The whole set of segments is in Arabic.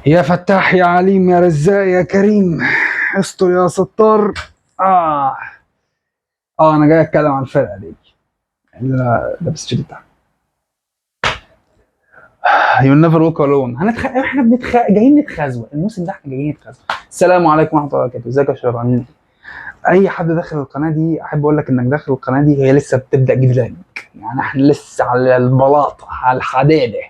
يا فتاح يا عليم يا رزاق يا كريم، استر يا ستار. اه انا جاي اتكلم عن الفرقه دي اللي انا لابس الشيت بتاعها. يو نيفر ووك الون. احنا جايين نتخزوق الموسم ده، احنا جايين نتخزوق. السلام عليكم ورحمه الله وبركاته، ازيك يا شباب، عاملين ايه؟ اي حد داخل القناه دي احب اقول لك انك داخل القناه دي هي لسه بتبدا جديد، يعني احنا لسه على البلاطه، على الحداده،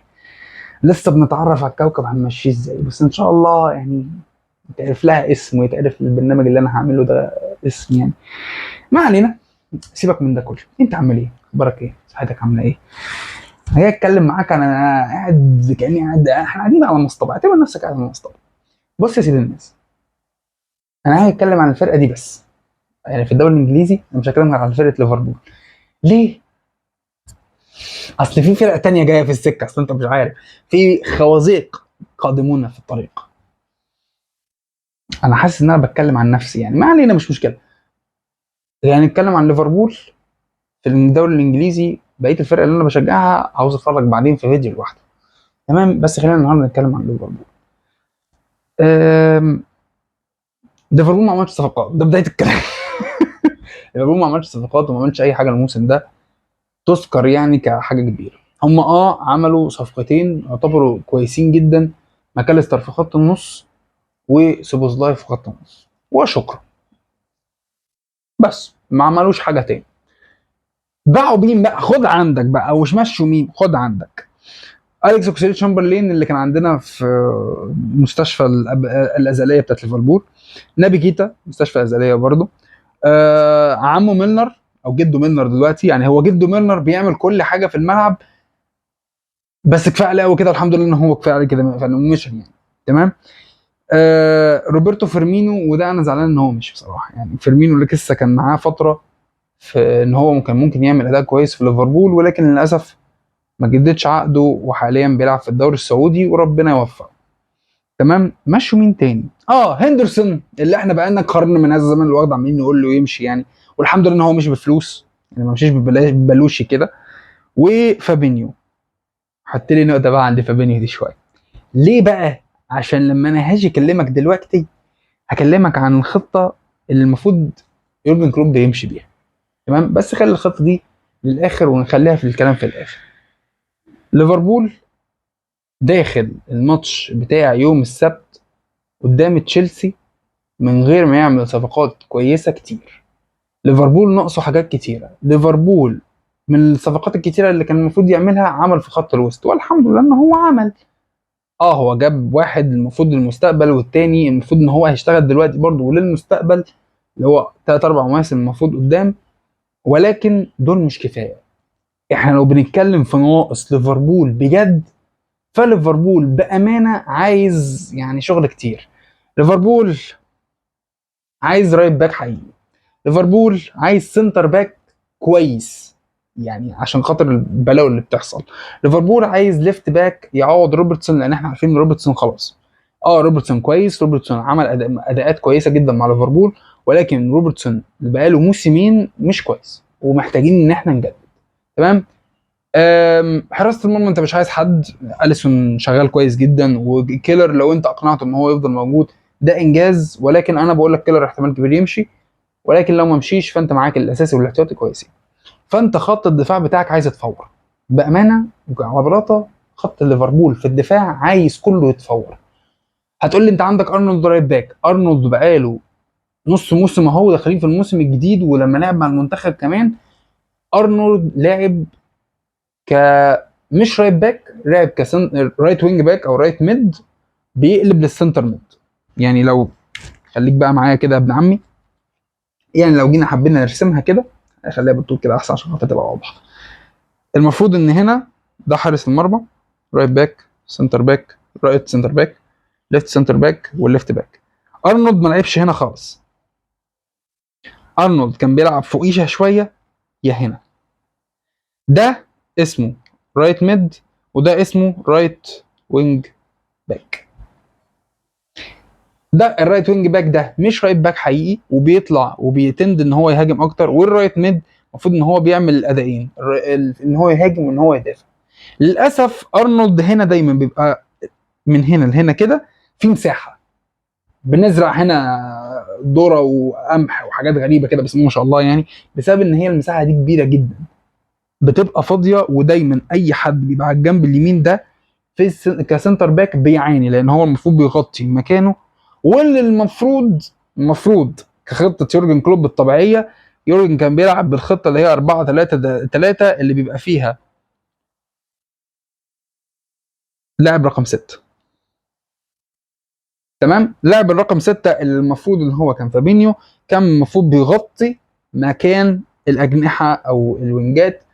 لسه بنتعرف على الكوكب هنمشيه ازاي. بس ان شاء الله يعني يتعرف لها اسم، ويتعرف البرنامج اللي انا هعمله ده اسم يعني. ما علينا، سيبك من ده كله. انت عامل ايه؟ اخبارك ايه؟ صحتك عامله ايه؟ هي اتكلم معاك، انا قاعد كاني قاعد، احنا قاعدين على مصطبه، اعتبر نفسك قاعد على مصطبه. بص يا سيدي الناس، انا عايز اتكلم عن الفرقه دي بس. يعني في الدوري الانجليزي انا مش هتكلم غير عن فرقه ليفربول. ليه؟ اصل في فرقه تانية جايه في السكه، اصل انت مش عارف، في خوازيق قادمون في الطريق. انا حاسس ان انا بتكلم عن نفسي يعني، ما علينا مش مشكله. يعني نتكلم عن ليفربول في الدوري الانجليزي. بقيه الفرق اللي انا بشجعها عاوز اتفرج بعدين في فيديو لوحده، تمام؟ بس خلينا النهارده نتكلم عن ليفربول. أم، ليفربول ما عملش صفقات، ده بدايه الكلام. ليفربول ما عملش صفقات وما عملش اي حاجه الموسم ده تذكر يعني كحاجه كبيره. هم عملوا صفقتين يعتبروا كويسين جدا، ماكاليستر في خط النص وسوبوزلاي في خط النص، وشكرا. بس ما عملوش حاجه تاني. باعوا مين بقى؟ خد عندك بقى، او مش مشوا مين، خد عندك اليكس اوكسيلي تشامبرلين اللي كان عندنا في مستشفى الازليه بتاعت ليفربول. نابي كيتا مستشفى ازليه برضه. عمه ميلنر او جده ميلنر دلوقتي، يعني هو جده ميلنر بيعمل كل حاجه في الملعب، بس كفايه عليه قوي كده، الحمد لله ان هو كفايه عليه كده فانه مشي يعني. تمام. روبرتو فيرمينو، وده انا زعلان ان هو مش بصراحه، يعني فيرمينو اللي لسه كان معاه فتره في ان هو كان ممكن يعمل اداء كويس في ليفربول، ولكن للاسف ما جددش عقده وحاليا بيلعب في الدوري السعودي وربنا يوفقه. تمام. مشوا مين تاني؟ هندرسون اللي احنا بقالنا قرن من هذا الزمن الوقت عمالين نقول له يمشي يعني، والحمد لله ان هو مش بفلوس، يعني ما مشيش ببلاش ببلوش كده. وفابينيو، حط لي نقطه بقى عند فابينيو دي شويه. ليه بقى؟ عشان لما انا هاجي اكلمك دلوقتي هكلمك عن الخطه اللي المفروض يورجن كلوب يمشي بيها. تمام. بس خلي الخطه دي للاخر ونخليها في الكلام في الاخر. ليفربول داخل الماتش بتاع يوم السبت قدام تشيلسي من غير ما يعمل صفقات كويسه كتير. ليفربول ناقصه حاجات كتيره. ليفربول من الصفقات الكتيره اللي كان المفروض يعملها عمل في خط الوسط، والحمد لله ان هو عمل. هو جاب واحد المفروض للمستقبل، والتاني المفروض ان هو هيشتغل دلوقتي برضه وللمستقبل، اللي هو 3 4 مواسم المفروض قدام. ولكن دول مش كفايه. احنا لو بنتكلم في نواقص ليفربول بجد، فليفربول بامانه عايز يعني شغل كتير. ليفربول عايز رايت باك حقيقي. ليفربول عايز سنتر باك كويس، يعني عشان خاطر البلاوي اللي بتحصل. ليفربول عايز ليفت باك يعوض روبرتسون، لان احنا عارفين ان روبرتسون خلاص. روبرتسون كويس، روبرتسون عمل اداءات كويسه جدا مع ليفربول، ولكن روبرتسون اللي بقاله موسمين مش كويس ومحتاجين ان احنا نجدد. تمام. حراسه المرمى انت مش عايز حد. اليسون شغال كويس جدا، وكيلر لو انت اقنعته ان هو يفضل موجود ده انجاز، ولكن انا بقول لك كيلر احتمال كبير يمشي، ولكن لو ما مشيش فانت معاك الاساسي والاحتياطي كويسين. فانت خط الدفاع بتاعك عايز يتفور بامانه على بلاطه. خط ليفربول في الدفاع عايز كله يتفور. هتقول لي انت عندك ارنولد رايت باك. ارنولد بقاله نص موسم اهو، داخلين في الموسم الجديد، ولما لعب مع المنتخب كمان ارنولد لعب ك مش رايت باك، لعب رايت وينج باك او رايت ميد، بيقلب للسنتر ميد. يعني لو خليك بقى معايا كده يا ابن عمي، يعني لو جينا حبينا نرسمها كده خليها بالطول كده احسن عشان خاطر تبقى واضحه. المفروض ان هنا ده حارس المرمى، رايت باك، سنتر باك، رايت سنتر باك، ليفت سنتر باك، والليفت باك. ارنولد ما لعبش هنا خالص. ارنولد كان بيلعب فوقيها شويه يا هنا. ده اسمه رايت ميد، وده اسمه رايت وينج باك. ده الرايت وينج باك ده مش رايت باك حقيقي، وبيطلع وبيتند ان هو يهاجم اكتر، والرايت ميد المفروض ان هو بيعمل الادائين، ان هو يهاجم وان هو يدافع. للاسف ارنولد هنا دايما بيبقى من هنا لهنا كده، في مساحه. بنزرع هنا ذره وقمح وحاجات غريبه كده، بسم الله ما شاء الله يعني، بسبب ان هي المساحه دي كبيره جدا بتبقى فاضيه. ودايما اي حد بيبقى على الجنب اليمين ده في كسنتر باك بيعاني، لان هو المفروض بيغطي مكانه. واللي المفروض كخطه يورجن كلوب الطبيعيه، يورجن كان بيلعب بالخطه اللي هي 4-3-3 اللي بيبقى فيها لاعب رقم 6. تمام، لاعب الرقم 6 اللي المفروض ان هو كان فابينيو، كان المفروض بيغطي مكان الاجنحه او الوينجات،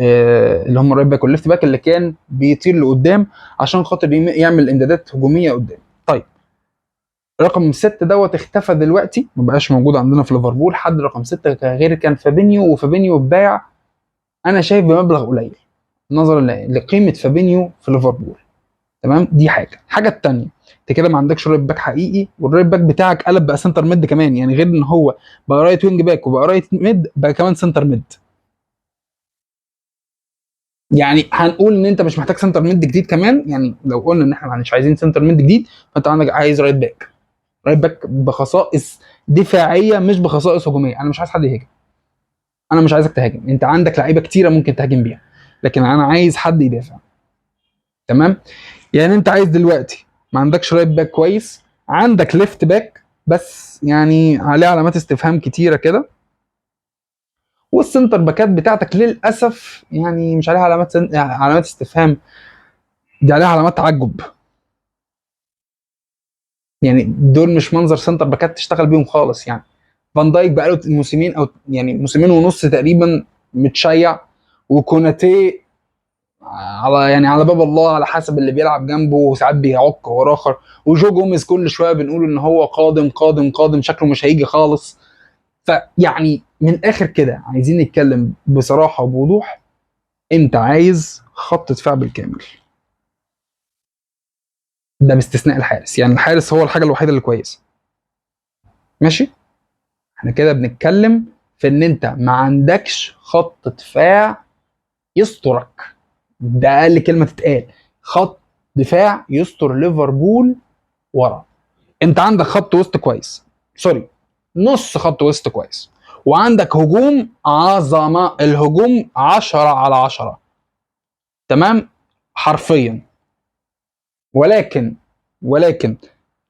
اللي هم الرايت باك والليفت باك، اللي كان بيطير لقدام عشان خاطر يعمل امدادات هجوميه قدام. طيب رقم 6 دوت اختفى دلوقتي، ما بقاش موجود عندنا في ليفربول. حد رقم 6 غير كان فابينيو، وفابينيو اتباع انا شايف بمبلغ قليل نظرا لقيمه فابينيو في ليفربول. تمام، دي حاجه الثانيه، انت كده ما عندكش رايت باك حقيقي، والرايت باك بتاعك قلب بقى سنتر ميد كمان، يعني غير ان هو بقى رايت وينج باك وبقى رايت ميد، بقى كمان سنتر ميد. يعني هنقول ان انت مش محتاج سنتر ميد جديد كمان، يعني لو قلنا ان احنا مش عايزين سنتر ميد جديد، فانت عندك عايز رايت باك، رايت باك بخصائص دفاعيه مش بخصائص هجوميه. انا مش عايز حد يهاجم، انا مش عايزك تهاجم، انت عندك لعيبه كتيره ممكن تهاجم بيها، لكن انا عايز حد يدافع. تمام، يعني انت عايز دلوقتي ما عندكش رايت باك كويس، عندك ليفت باك بس يعني عليه علامات استفهام كتيره كده، والسنتر باكات بتاعتك للاسف يعني مش عليها علامات استفهام، دي عليها علامات تعجب. يعني دول مش منظر سنتر باكات تشتغل بيهم خالص يعني. فان دايك بقاله موسمين او يعني موسمين ونص تقريبا متشيع، وكوناتي على باب الله على حسب اللي بيلعب جنبه، وساعات بيعك وراه اخر، وجو جوميز كل شويه بنقول ان هو قادم قادم قادم، شكله مش هيجي خالص. فيعني من الاخر كده عايزين نتكلم بصراحه وبوضوح، انت عايز خط دفاع بالكامل، ده باستثناء الحارس، يعني الحارس هو الحاجه الوحيده اللي كويسه. ماشي، احنا كده بنتكلم في ان انت ما عندكش خط دفاع يسترك، ده اقل كلمه تتقال، خط دفاع يستر ليفربول ورا. انت عندك خط وسط كويس، سوري، نص خط وسط كويس، وعندك هجوم عظمه، الهجوم 10/10، تمام، حرفيا. ولكن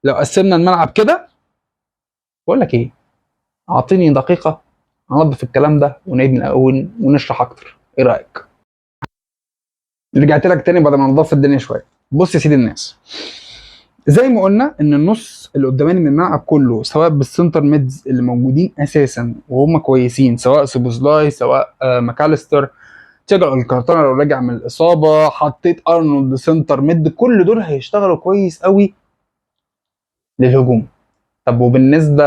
لو قسمنا الملعب كده، بقول لك ايه، اعطيني دقيقه انظف الكلام ده ونعيد من الاول ونشرح اكتر، ايه رايك؟ رجعت لك تاني بعد ما نضف الدنيا شويه. بص يا سيدي الناس، زي ما قلنا ان النص اللي قداماني من الملعب كله، سواء بالسنتر ميدز اللي موجودين اساسا وهم كويسين، سواء سوبوزلاي، سواء ماكاليستر، تيجر الكارتانا لو راجع من الاصابه، حطيت ارنولد سنتر ميد، كل دول هيشتغلوا كويس قوي للهجوم. طب وبالنسبه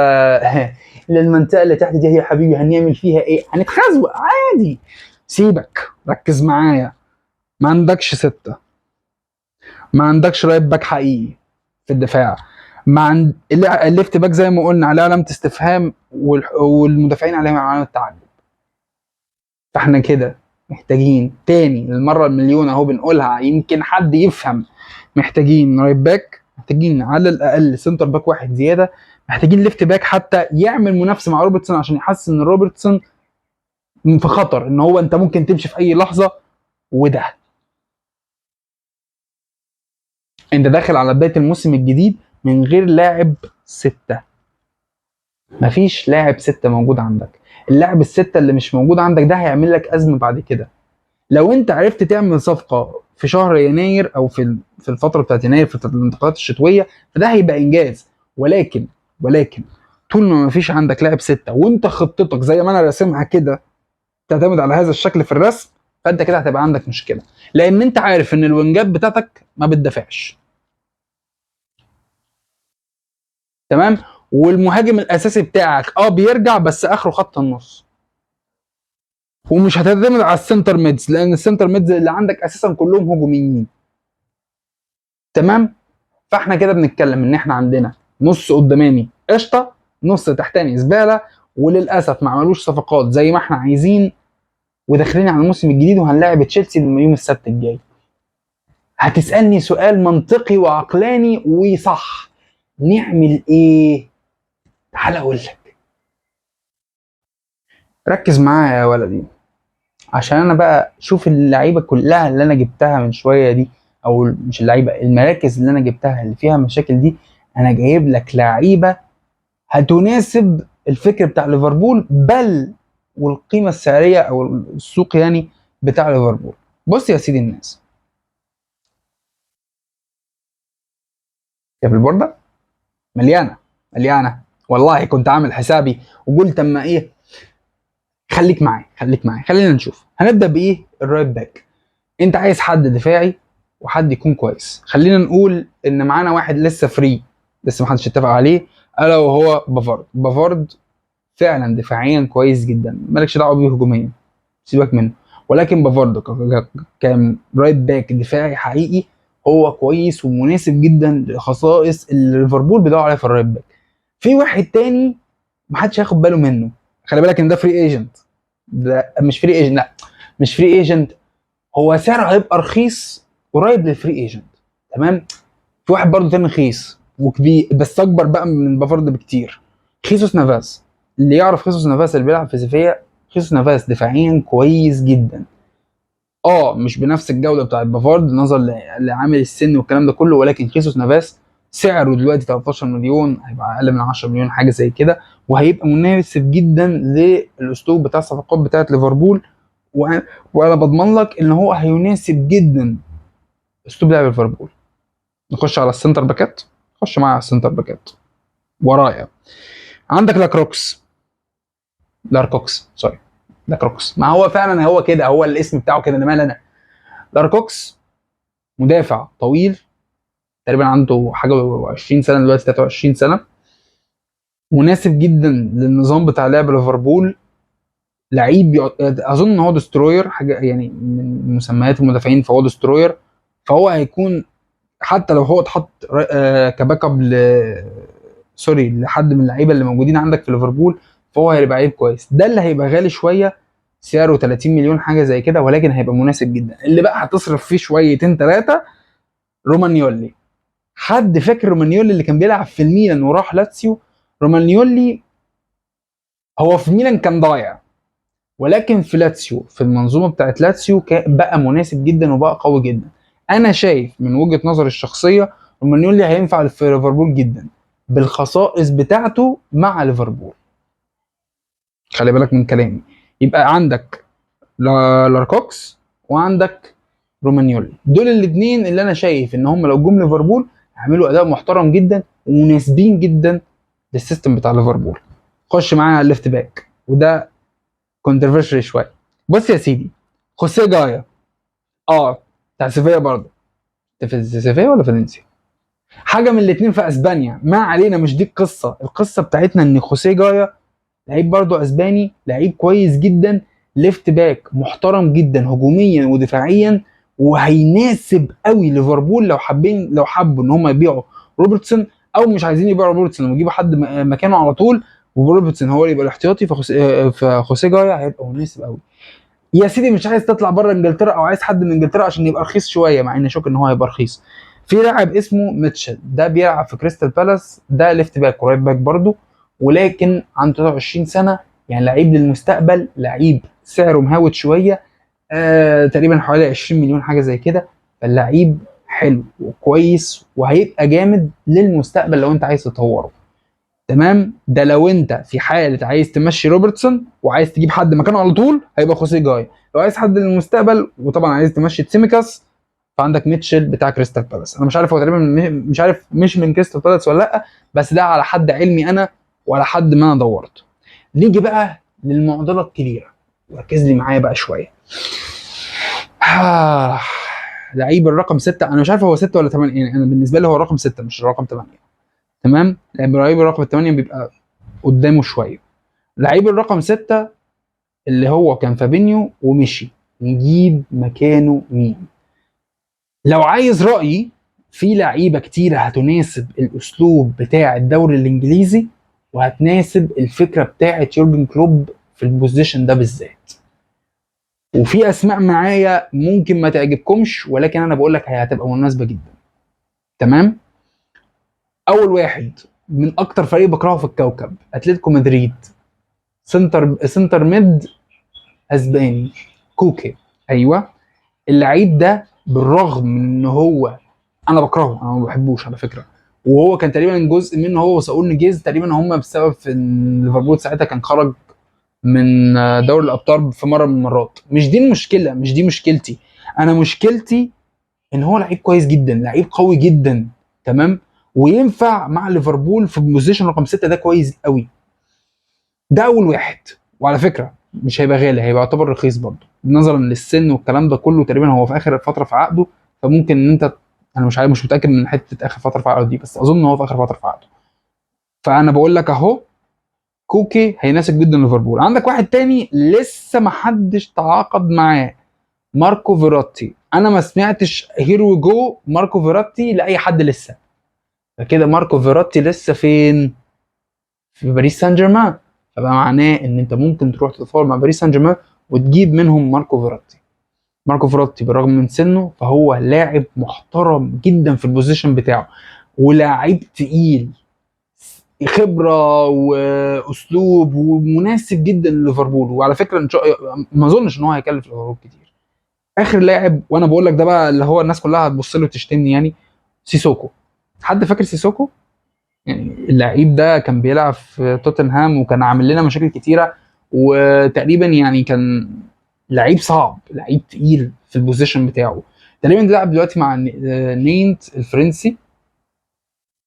للمنطقه اللي تحت دي يا حبيبي هنعمل فيها ايه؟ هنتخزوق عادي. سيبك، ركز معايا، ما عندكش ستة، ما عندكش رايت باك حقيقي في الدفاع، ما عند الليفت باك زي ما قلنا عليه علامة استفهام، والمدافعين عليهم علامة تعجب. فاحنا كده محتاجين تاني للمرة المليون اهو بنقولها يمكن حد يفهم، محتاجين رايت باك، محتاجين على الاقل سنتر باك واحد زيادة، محتاجين ليفت باك حتى يعمل منافسة مع روبرتسون عشان يحسس ان روبرتسون في خطر، ان هو انت ممكن تمشي في اي لحظة. وده انت داخل على بدايه الموسم الجديد من غير لاعب 6، مفيش لاعب 6 موجود عندك. اللاعب ال6 اللي مش موجود عندك ده هيعمل لك ازمه بعد كده. لو انت عرفت تعمل صفقه في شهر يناير او في الفتره بتاعت يناير في الانتقالات الشتويه، فده هيبقى انجاز. ولكن طول ما مفيش عندك لاعب 6 وانت خطتك زي ما انا راسمها كده تعتمد على هذا الشكل في الرسم، فانت كده هتبقى عندك مشكله، لان انت عارف ان الوينجات بتاعتك ما بتدافعش. تمام، والمهاجم الاساسي بتاعك بيرجع بس اخره خط النص، ومش هتعتمد على السنتر ميدز لان السنتر ميدز اللي عندك اساسا كلهم هجوميين. تمام، فاحنا كده بنتكلم ان احنا عندنا نص قداماني قشطه، نص تحتاني زباله، وللاسف ما عملوش صفقات زي ما احنا عايزين، وداخلين على الموسم الجديد وهنلاعب تشيلسي يوم السبت الجاي. هتسالني سؤال منطقي وعقلاني وصح، نعمل ايه؟ تعال اقول لك. ركز معايا يا ولدي، عشان انا بقى شوف اللعيبه كلها اللي انا جبتها من شويه دي، او مش اللعيبه، المراكز اللي انا جبتها اللي فيها مشاكل دي، انا جايب لك لعيبه هتناسب الفكر بتاع ليفربول، بل والقيمه السعريه او السوق يعني بتاع ليفربول. بص يا سيدي الناس، يا في البورده مليانه، مليانه والله. كنت عامل حسابي وقلت اما ايه، خليك معايا خليك معايا، خلينا نشوف هنبدا بايه. الرايت باك، انت عايز حد دفاعي وحد يكون كويس. خلينا نقول ان معانا واحد لسه فري، لسه محدش اتفق عليه، الا وهو بافارد. بافارد فعلا دفاعيا كويس جدا، مالكش دعوه بيه هجوميا، سيبك منه. ولكن بافارد كان رايت باك دفاعي حقيقي، هو كويس ومناسب جدا لخصائص اللي ليفربول بيدور عليها في الرايت باك. في واحد تاني محدش هياخد باله منه، خلي بالك ان ده فري ايجنت، ده مش فري ايجنت، لا مش فري ايجنت، هو سعره هيبقى رخيص قريب للفري ايجنت. تمام. في واحد برضه تاني رخيص وكبير بس اكبر بقى من بافارد بكتير، خيسوس نافاس. اللي يعرف خيسوس نافاس اللي بيلعب في سيفيا، خيسوس نافاس دفاعيا كويس جدا، اه مش بنفس الجوده بتاعت بافارد نظرا لعامل السن والكلام ده كله، ولكن خيسوس نافاس سعره دلوقتي 13 مليون، هيبقى اقل من 10 مليون حاجه زي كده، وهيبقى مناسب جدا للاسلوب بتاع الصفقات بتاعت ليفربول. وانا بضمن لك ان هو هيناسب جدا اسلوب لعب ليفربول. نخش على السنتر باكات، خش معايا على السنتر باكات ورايا. عندك لاكروكس، لاركوكس سوري، لاكروكس، ما هو فعلا هو كده، هو الاسم بتاعه كده، انا مال انا. لاركوكس مدافع طويل، تقريبا عنده حاجه 20 سنه دلوقتي، 23 سنه، مناسب جدا للنظام بتاع لعب ليفربول. لعيب اظن ان هو دستروير، حاجه يعني من مسميات المدافعين، فهو دستروير. فهو هيكون حتى لو هو اتحط كباك اب سوري لحد من اللعيبه اللي موجودين عندك في ليفربول، فهو هيبقى لعيب كويس. ده اللي هيبقى غالي شويه، سعره 30 مليون حاجه زي كده، ولكن هيبقى مناسب جدا. اللي بقى هتصرف فيه شويتين ثلاثه، رومانيولي. حد فاكر رومانيولي اللي كان بيلعب في الميلان وراح لاتسيو؟ رومانيولي هو في ميلان كان ضايع، ولكن في لاتسيو، في المنظومه بتاعت لاتسيو بقى مناسب جدا وبقى قوي جدا. انا شايف من وجهه نظري الشخصيه رومانيولي هينفع في ليفربول جدا بالخصائص بتاعته مع ليفربول. خلي بالك من كلامي. يبقى عندك لاركوكس وعندك رومانيولي، دول الاثنين اللي انا شايف ان هم لو جم ليفربول هيعملوا اداء محترم جدا ومناسبين جدا للسيستم بتاع ليفربول. خش معايا على الليفت باك، وده كونتروفيرشي شويه. بص يا سيدي، خوسيه جايا، اه بتاع سيفيا برضه، في سيفيا ولا فالنسيا، حاجه من الاثنين في اسبانيا، ما علينا، مش دي القصه. القصه بتاعتنا ان خوسيه جايا لعيب برضه اسباني، لعيب كويس جدا، ليفت باك محترم جدا هجوميا ودفاعيا، وهيناسب قوي ليفربول لو حابين، لو حبوا ان هم يبيعوا روبرتسون، او مش عايزين يبيعوا روبرتسون ويجيبوا حد مكانه على طول، وروبرتسون هو اللي يبقى الاحتياطي، فخوسيه جايا هيبقى مناسب قوي. يا سيدي مش عايز تطلع بره انجلترا، او عايز حد من انجلترا عشان يبقى رخيص شويه، مع اني اشك ان هو هيبقى رخيص، في لاعب اسمه ميتشل، ده بيلعب في كريستال بالاس، ده ليفت باك ورايت باك برضه، ولكن عنده 23 سنه، يعني لعيب للمستقبل، لعيب سعره مهاوت شويه، تقريبا حوالي 20 مليون حاجه زي كده. فاللعيب حلو وكويس وهيبقى جامد للمستقبل لو انت عايز تطوره. تمام. ده لو انت في حاله عايز تمشي روبرتسون وعايز تجيب حد مكانه على طول، هيبقى خوسيه جاي. لو عايز حد للمستقبل وطبعا عايز تمشي تسيميكاس، فعندك ميتشل بتاع كريستال بالاس. انا مش عارف هو تقريبا مش عارف مش من كريستال بالاس ولا لا، بس ده على حد علمي انا وعلى حد ما انا دورت. نيجي بقى للمعضله الكبيره، ركز لي معايا بقى شويه. لعيب الرقم 6، انا مش عارف هو 6 ولا 8، يعني انا بالنسبه لي هو رقم 6 مش رقم 8. تمام. لعيب الرقم 8 بيبقى قدامه شويه. لعيب الرقم 6 اللي هو كان فابينيو ومشي، نجيب مكانه مين؟ لو عايز رأيي، في لعيبة كتيرة هتناسب الأسلوب بتاع الدوري الإنجليزي، وهتناسب الفكرة بتاعة يورجن كلوب في البوزيشن ده بالذات. وفي اسماء معايا ممكن ما تعجبكمش، ولكن انا بقول لك هي هتبقى مناسبه جدا. تمام. اول واحد من اكتر فريق بكرهه في الكوكب اتلتيكو مدريد، سنتر ميد اسباني، كوكي. ايوه، اللعيب ده بالرغم من ان هو، انا بكرهه، انا ما بحبوش على فكره، وهو كان تقريبا جزء منه هو وساول نيجيز تقريبا هم بسبب في ان ليفربول ساعتها كان خرج من دوري الابطال في مره من المرات. مش دي المشكله، مش دي مشكلتي. انا مشكلتي ان هو لعيب كويس جدا، لعيب قوي جدا. تمام. وينفع مع ليفربول في البوزيشن رقم 6 ده كويس قوي. ده اول واحد. وعلى فكره مش هيبقى غالي، هيبقى يعتبر رخيص برضه نظرا للسن والكلام ده كله. تقريبا هو في اخر فتره في عقده، فممكن ان انت، انا مش عارف، مش متاكد من حته اخر فتره في عقده دي، بس اظن هو في اخر فتره في عقده. فانا بقول لك اهو، كوكي هيناسب جدا ليفربول. عندك واحد تاني لسه ما حدش تعاقد معاه، ماركو فيراتي. انا ما سمعتش هير وي جو ماركو فيراتي لاي حد لسه. فكده ماركو فيراتي لسه فين؟ في باريس سان جيرمان. فبقى معناه ان انت ممكن تروح تتفاوض مع باريس سان جيرمان وتجيب منهم ماركو فيراتي. ماركو فيراتي بالرغم من سنه فهو لاعب محترم جدا في البوزيشن بتاعه، ولاعب تقيل، خبره واسلوب ومناسب جدا لليفربول. وعلى فكره إن ما اظنش ان هو هيكلف ليفربول كتير. اخر لاعب، وانا بقول لك ده بقى اللي هو الناس كلها هتبص له تشتمني يعني، سيسوكو. حد فاكر سيسوكو؟ يعني اللعيب ده كان بيلعب في توتنهام وكان عامل لنا مشاكل كتيره، وتقريبا يعني كان لعيب صعب، لعيب تقيل في البوزيشن بتاعه. تقريبا بيلعب دلوقتي مع نينت الفرنسي،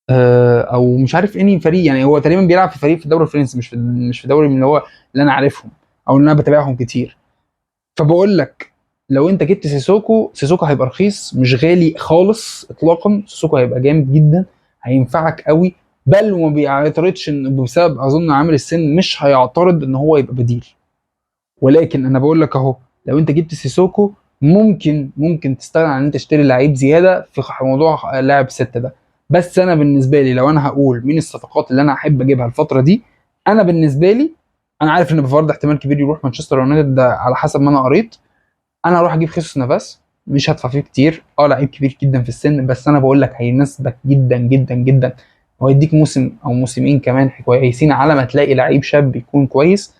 او مش عارف انهي فريق يعني. هو تقريبا بيلعب في فريق في الدوري الفرنسي، مش في دوري من اللي هو اللي انا عارفهم او اللي انا بتابعهم كتير. فبقول لك لو انت جبت سيسوكو، سيسوكو هيبقى رخيص مش غالي خالص اطلاقا. سيسوكو هيبقى جامد جدا، هينفعك قوي. بل وما بيعترضش ان بسبب اظن عامل السن، مش هيعترض ان هو يبقى بديل. ولكن انا بقول لك اهو، لو انت جبت سيسوكو ممكن تستغنى عن ان انت تشتري لعيب زياده في موضوع لاعب 6 ده. بس انا بالنسبه لي لو انا هقول مين الصفقات اللي انا احب اجيبها الفتره دي، انا بالنسبه لي، انا عارف ان بفرض احتمال كبير يروح مانشستر يونايتد ده على حسب ما انا قريت. انا هروح اجيب خيسوس نافاس، مش هدفع فيه كتير. لعيب كبير جدا في السن، بس انا بقول لك هيناسبك جدا جدا جدا، وهيديك موسم او موسمين كمان كويسين على ما تلاقي لعيب شاب يكون كويس.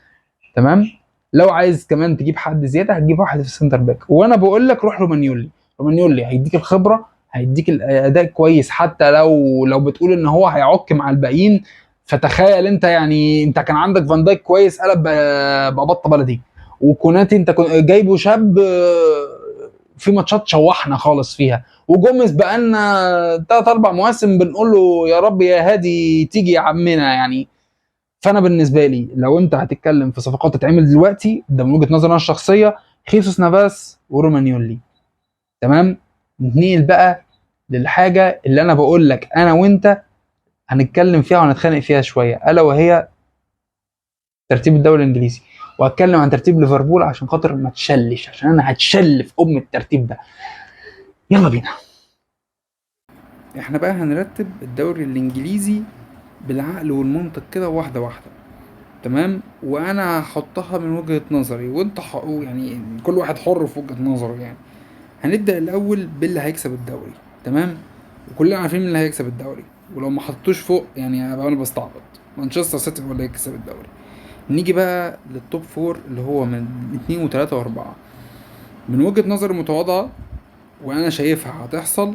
تمام. لو عايز كمان تجيب حد زياده هتجيب واحد في السنتر باك، وانا بقول لك روح رومانيولي. رومانيولي هيديك الخبره، هيديك الاداء كويس، حتى لو بتقول ان هو هيعك مع الباقيين. فتخيل انت يعني، انت كان عندك فان دايك كويس قلب ببطه بلدي، وكوناتي انت جايبه شاب في ماتشات شوحنا خالص فيها، وجوميز بقالنا 3 4 مواسم بنقول له يا رب يا هادي تيجي يا عمنا يعني. فانا بالنسبه لي لو انت هتتكلم في صفقات تتعمل دلوقتي، ده من وجهه نظري انا الشخصيه، خيسوس نافاس ورومانيولي. تمام. نتنقل بقى للحاجه اللي انا بقول لك انا وانت هنتكلم فيها وهنتخانق فيها شويه، الا وهي ترتيب الدوري الانجليزي. وهتكلم عن ترتيب ليفربول عشان خاطر ما تشلش، عشان انا هتشل في الترتيب ده. يلا بينا. احنا بقى هنرتب الدوري الانجليزي بالعقل والمنطق كده، واحده واحده. تمام. وانا هحطها من وجهة نظري، وانت يعني كل واحد حر في وجهة نظره يعني. هنبدأ الاول باللي هيكسب الدوري. تمام. وكلنا عارفين مين اللي هيكسب الدوري، ولو ما حطوش فوق يعني هبقى انا بستعبط. مانشستر سيتي هو اللي هيكسب الدوري. نيجي بقى للتوب فور اللي هو من 2 و3 و4. من وجهة نظري المتواضعة وانا شايفها هتحصل،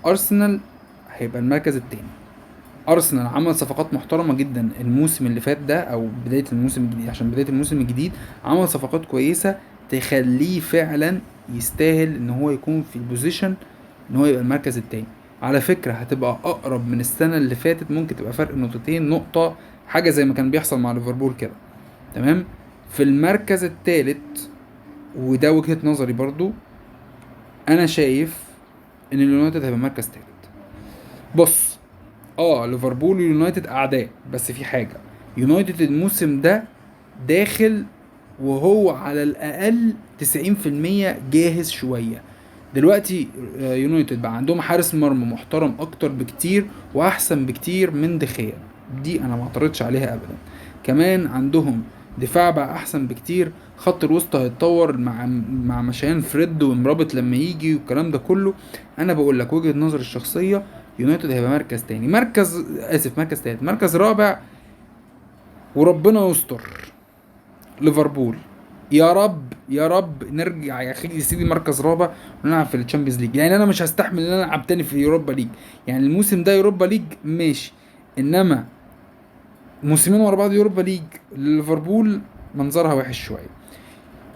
ارسنال هيبقى المركز التاني. ارسنال عمل صفقات محترمه جدا الموسم اللي فات ده، او بدايه الموسم الجديد، عشان بدايه الموسم الجديد عمل صفقات كويسه تخليه فعلا يستاهل ان هو يكون في البوزيشن ان هو يبقى المركز التاني. على فكره هتبقى اقرب من السنه اللي فاتت، ممكن تبقى فرق نقطتين، نقطه، حاجه زي ما كان بيحصل مع ليفربول كده. تمام. في المركز الثالث، وده وجهه نظري برضو، انا شايف ان اليونايتد هيبقى مركز ثالث. بص، ليفربول ويونايتد اعداء، بس في حاجه، يونايتد الموسم ده داخل وهو على الاقل 90% جاهز شويه. دلوقتي يونايتد بقى عندهم حارس مرمى محترم اكتر بكتير واحسن بكتير من دخيا، دي انا ما اعترضش عليها ابدا. كمان عندهم دفاع بقى احسن بكتير، خط الوسط هيتطور مع مشيان فريد ومرابط لما يجي والكلام ده كله. انا بقول لك وجهة نظري الشخصية، يونايتد هيبقى مركز تاني، مركز تالت، مركز رابع وربنا يستر ليفربول. يا رب يا رب نرجع يا اخي يا سيدي مركز رابع ونلعب في الشامبيونز ليج. يعني انا مش هستحمل ان انا العب تاني في يوروبا ليج. يعني الموسم ده يوروبا ليج ماشي، انما موسمين ورا بعض يوروبا ليج ليفربول منظرها وحش شويه.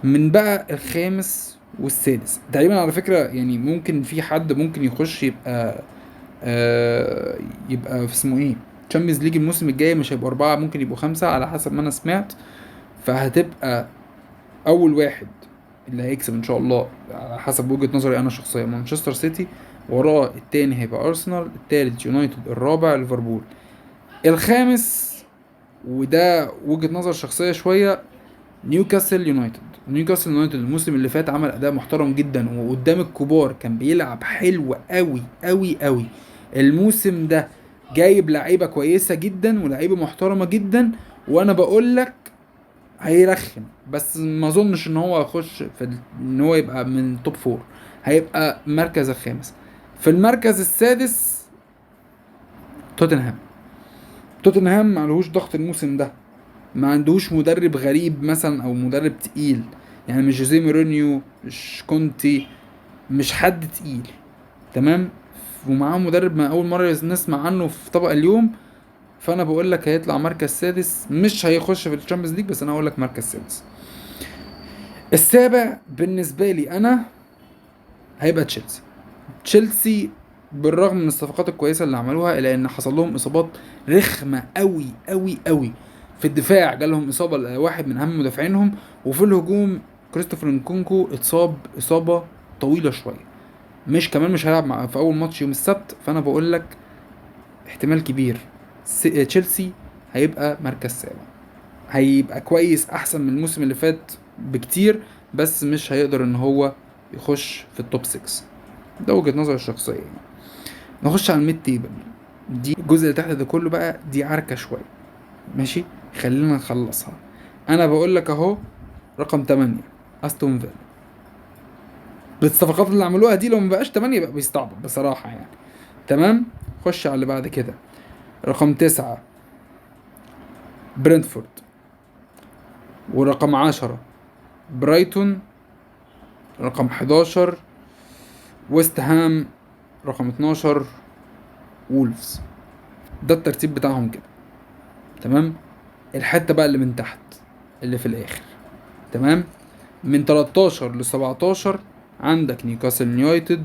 من بقى الخامس والسادس تقريبا على فكره، يعني ممكن في حد ممكن يخش يبقى يبقى في اسمه ايه تشامبيونز ليج الموسم الجاي، مش هيبقوا اربعه، ممكن يبقوا خمسه على حسب ما انا سمعت. فهتبقى اول واحد اللي هيكسب ان شاء الله على حسب وجهة نظري انا شخصيا مانشستر سيتي، وراه التاني هيبقى ارسنال، التالت يونايتد، الرابع ليفربول، الخامس وده وجهة نظر شخصية شوية نيوكاسل يونايتد. نيوكاسل يونايتد الموسم اللي فات عمل اداء محترم جدا وقدام الكبار كان بيلعب حلو قوي قوي قوي. الموسم ده جايب لعيبة كويسة جدا ولاعيبة محترمة جدا، وانا بقول لك هيرخم، بس ما اظنش ان هو هيخش في ان هو يبقى من توب فور، هيبقى المركز الخامس. في المركز السادس توتنهام. توتنهام معلهوش ضغط الموسم ده، ما عندهوش مدرب غريب مثلا او مدرب تقيل، يعني مش جوزيه مورينيو، مش كونتي، مش حد تقيل. تمام. ومعاه مدرب ما اول مره نسمع عنه في طبق اليوم. فانا بقول لك هيطلع مركز سادس، مش هيخش في الشامبيونز ليج، بس انا هقول لك مركز سادس. السابع بالنسبه لي انا هيبقى تشيلسي. تشيلسي بالرغم من الصفقات الكويسه اللي عملوها الا ان حصل لهم اصابات رخمه قوي قوي قوي. في الدفاع جالهم اصابه لواحد من اهم مدافعينهم، وفي الهجوم كريستوفر نكونكو اتصاب اصابه طويله شويه، مش كمان مش هيلعب في اول ماتش يوم السبت. فانا بقول لك احتمال كبير تشيلسي هيبقى مركز سابع، هيبقى كويس احسن من الموسم اللي فات بكتير، بس مش هيقدر ان هو يخش في التوب 6. ده وجهة نظري الشخصية يعني. نخش على الميد تيبل، دي الجزء اللي تحت ده كله بقى، دي عركة شوية. ماشي، خلينا نخلصها. انا بقول لك اهو، رقم 8 استون فيلا. بالصفقات اللي عملوها دي لو ما بقاش 8 بقى بيستعبط بصراحة يعني. تمام. خش على اللي بعد كده. رقم 9 برنتفورد، ورقم 10 برايتون، رقم 11 ويست هام، رقم 12 وولفز. ده الترتيب بتاعهم كده. تمام. الحته بقى اللي من تحت اللي في الاخر، تمام، من 13 ل 17 عندك نيوكاسل يونايتد،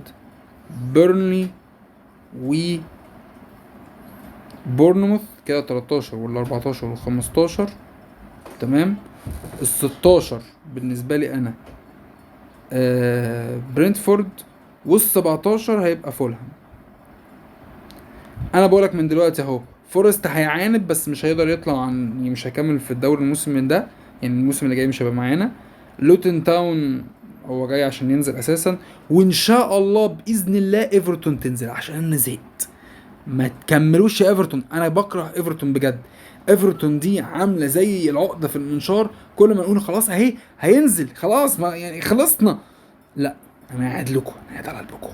بيرنلي، و بورنموث كده 13 وال 14 وال 15. تمام. ال 16 بالنسبه لي انا برنتفورد، وال 17 هيبقى فولهام. انا بقولك من دلوقتي اهو فورست هيعاند بس مش هيقدر يطلع عن، يعني مش هيكمل في الدوري الموسم من ده، يعني الموسم اللي جاي مش هيبقى معانا. لوتن تاون هو جاي عشان ينزل اساسا، وان شاء الله باذن الله ايفرتون تنزل عشان انا زهقت. ما تكملوش يا ايفرتون، انا بكره ايفرتون بجد. ايفرتون دي عامله زي العقده في المنشار، كل ما نقول خلاص اهي هينزل خلاص ما يعني خلصنا، لا، انا قاعد لكم، انا قاعد على قلبكم.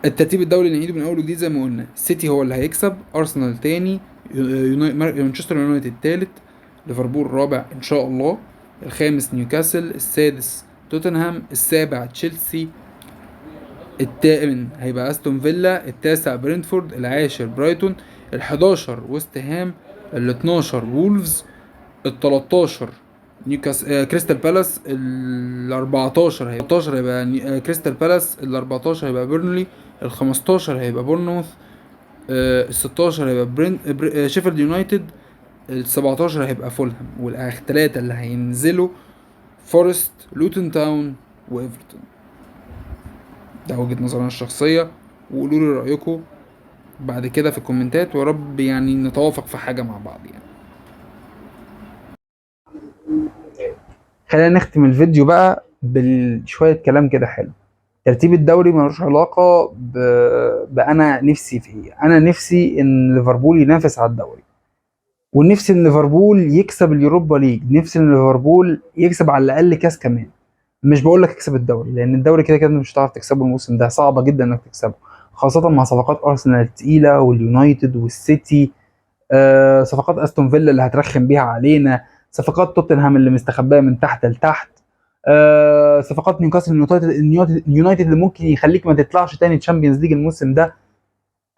الترتيب الدوري نعيده من اول وجديد زي ما قلنا، سيتي هو اللي هيكسب، ارسنال تاني، مانشستر يونايتد تالت، ليفربول رابع ان شاء الله، الخامس نيوكاسل، السادس توتنهام، السابع تشيلسي، الثامن هيبقى استون فيلا، التاسع برنتفورد، العاشر برايتون، ال11 ويست هام، ال12 وولفز، ال13 كريستال بالاس، ال14 هيبقى كريستال بالاس، ال14 هيبقى بيرنلي، ال15 هيبقى بورنموث، ال16 هيبقى شيفيلد يونايتد، ال17 هيبقى فولهام، والاخر ثلاثة اللي هينزلوا فورست، لوتون تاون، وايفرتون. ده وجهة نظري انا الشخصية، وقولوا لي رأيكم بعد كده في الكومنتات، ويا رب يعني نتوافق في حاجة مع بعض يعني. خلينا نختم الفيديو بقى بشوية كلام كده حلو. ترتيب الدوري ملوش علاقة بأنا نفسي في إيه، أنا نفسي إن ليفربول ينافس على الدوري. ونفسي ان ليفربول يكسب اليوروبا ليج، نفسي ان ليفربول يكسب على الاقل كاس كمان. مش بقول لك اكسب الدوري، لان الدوري كده كده مش هتعرف تكسبه الموسم ده، صعبه جدا انك تكسبه، خاصه مع صفقات ارسنال الثقيله واليونايتد والسيتي. صفقات استون فيلا اللي هترخم بيها علينا، صفقات توتنهام اللي مستخبيه من تحت لتحت، صفقات نيوكاسل اليونايتد اللي ممكن يخليك ما تطلعش تاني تشامبيونز ليج الموسم ده.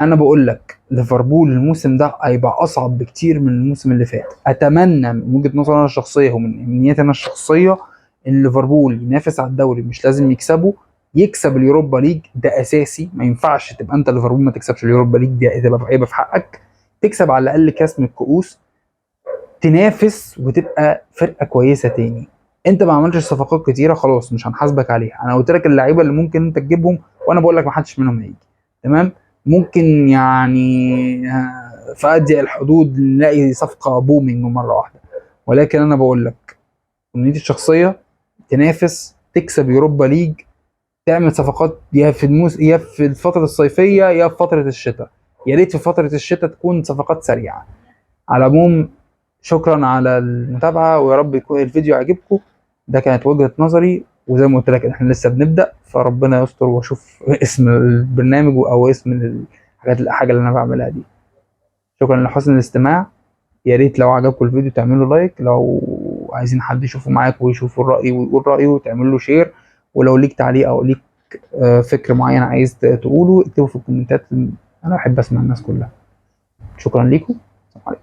انا بقول لك ليفربول الموسم ده هيبقى اصعب بكتير من الموسم اللي فات. اتمنى من وجهة نظري انا الشخصيه ومن امنياتي انا الشخصيه ان ليفربول ينافس على الدوري، مش لازم يكسبه، يكسب اليوروبا ليج، ده اساسي. ما ينفعش تبقى انت ليفربول ما تكسبش اليوروبا ليج، دي هتبقى عيبه في حقك. تكسب على الاقل كاس من الكؤوس، تنافس وتبقى فرقه كويسه تاني. انت ما عملتش صفقات كتيره، خلاص مش هنحاسبك عليها. انا قلت لك اللعيبه اللي ممكن انت تجيبهم، وانا بقول لك ما حدش منهم هيجي، تمام. ممكن يعني في اضيق الحدود نلاقي صفقه بومينج مره واحده، ولكن انا بقول لك امنيتي الشخصيه تنافس، تكسب يوروبا ليج، تعمل صفقات يا في يا في الفتره الصيفيه يا في فتره الشتاء. يا ريت في فتره الشتاء تكون صفقات سريعه. على العموم، شكرا على المتابعة، ويا رب يكون الفيديو عجبكم. ده كانت وجهة نظري، وزي ما قلت لك احنا لسه بنبدأ، فربنا يستر واشوف اسم البرنامج او اسم الحاجة اللي انا بعملها دي. شكرا لحسن الاستماع. يا ريت لو عجبكم الفيديو تعملوا لايك، لو عايزين حد يشوفه معاك ويشوف الرأي ويقول رأيه تعمل له شير، ولو ليك تعليق او ليك فكر معين عايز تقوله اكتبه في الكومنتات، انا بحب اسمع الناس كلها. شكرا ليكم. السلام عليكم.